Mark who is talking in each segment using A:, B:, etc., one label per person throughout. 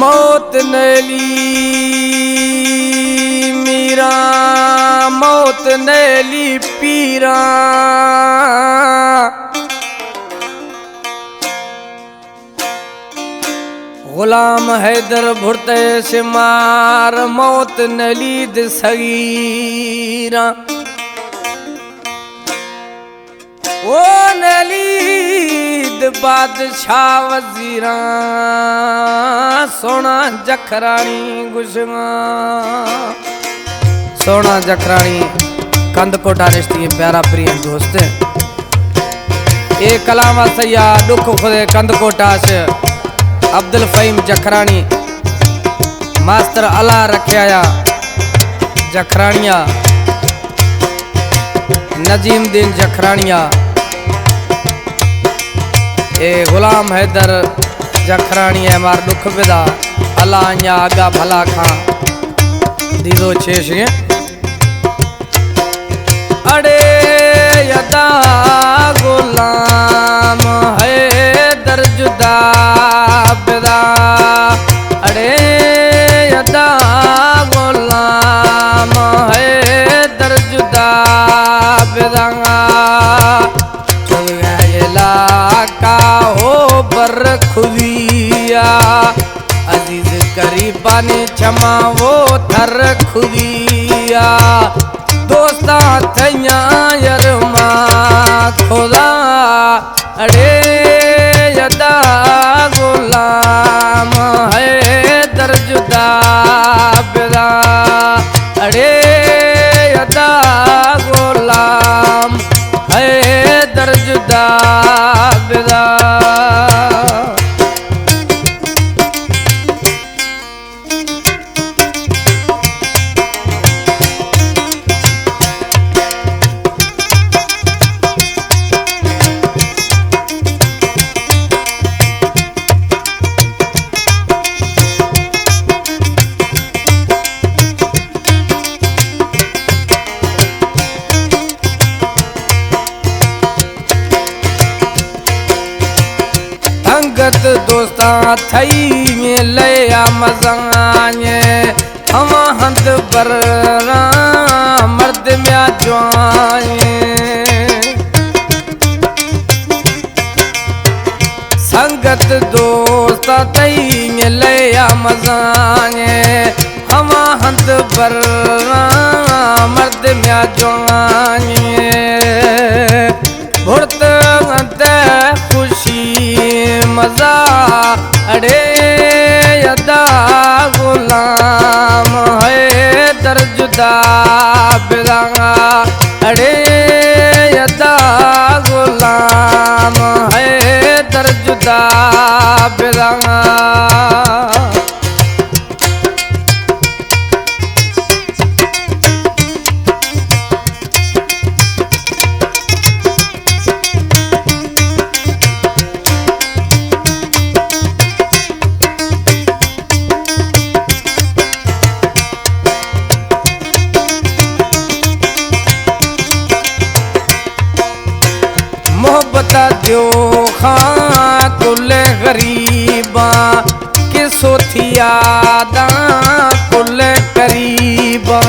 A: मौत नैली मीरा मौत नैली पीरा गुलाम हैदर भुरते से मार मौत नलीद सगीरा ओ नलीद बादशाह वजीरा सोना जखरानी गुशमा सोना जखरानी कंदकोटा रिश्ती प्यारा प्रिय दोस्त ए कलामा सैया दुख खुदे कंदकोटा से अब्दुल फहीम जखरानी मास्टर अला रखिया जखरानिया नजीमुद्दीन जखरानिया ए गुलाम हैदर जखरानी है मार दुख विदा अला अन्या आगा भला खां दीदो छेश अड़े यदा गुलाम हैदर जुदा विदा अड़े यदा गुलाम हैदर जुदा विदा का हो बर खुदिया अजीज करीबानी क्षमा वो थर खुदिया दोस्ता थैया यरमा खुदा अड़े यदा गुलाम है दर्जुदा बिदा अड़े यदा गुलाम है दर्जुदा बिदा संगत दोस्ता थई में लया मजाने हम हंद बररा मर्द म्या जवाने संगत दोस्ता थई में लया मजाने हम हंद बररा मर्द म्या जवाने भुरत खुशी मजा अड़े यदा गुलाम है दर्जुदा बिदा अड़े यदा गुलाम है दर्जुदा बिदा मोहब्बता दियो खां कुल गरीबा के सोथियादा कुल करीबा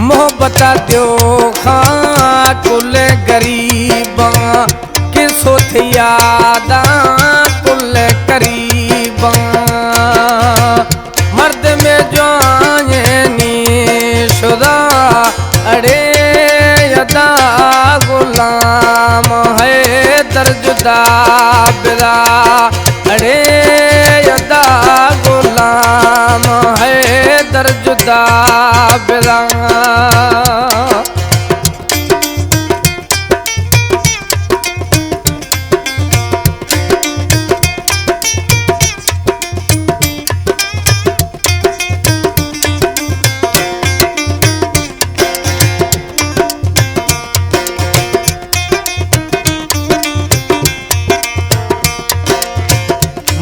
A: मोहब्बता दियो खां कुल गरीबा के सोथियादा कुल करीबा मर्द में जानी शुदा अड़े यदा गुलाम है दर्जुदा बिदा अड़े यदा गुलाम है दर्जुदा बिदा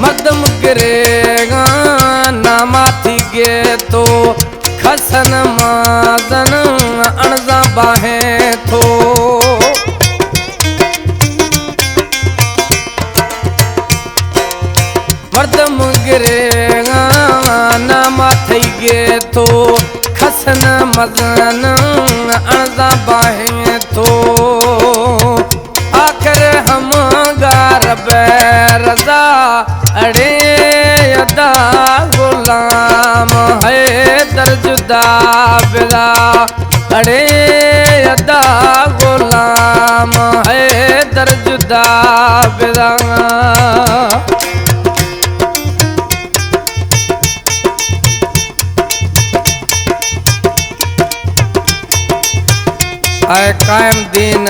A: मदम गिरेगा ना माथी गे तो खसन माजन अणजा बाहे थो हसन मदन अणदा बाहें तो आखिर हम गार बैरदा अड़े अदा गुलाम है दर्जुदा बिदा अड़े अदा गुलाम है दर्जुदा बिदा आए कायम दीन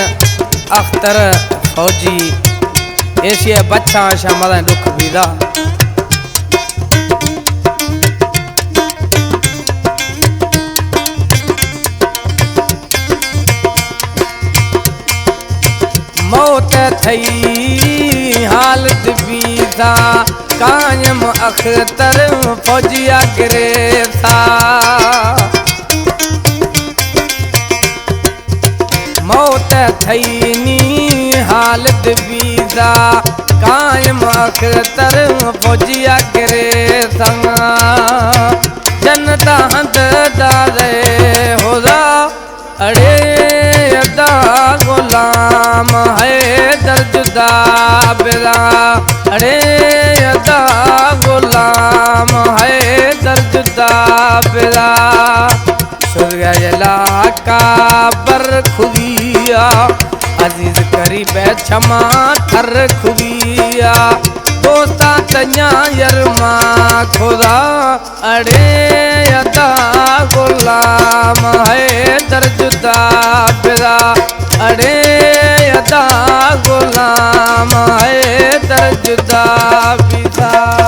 A: अख्तर फौजी एशिया बच्चा शामदा दुख बीदा मौत थई हालत बीदा कायम अख्तर फौजिया गिरे था मौत थईनी हालत बीदा कायम अख्तर फौजिया गिरे संग जनता हंद दारे होदा अड़े अदा गुलाम है दर्जुदा बिदा अड़े अदा गुलाम है दर्जुदा बिदा सुरगा जला का बर खुगिया अजीज करीब क्षमा थर खुगिया दोस्ता तन्या यरमा खुदा अड़े अदा गुलाम है दर्जुदा बिदा अड़े अदा गुलाम है दर्जुदा बिदा।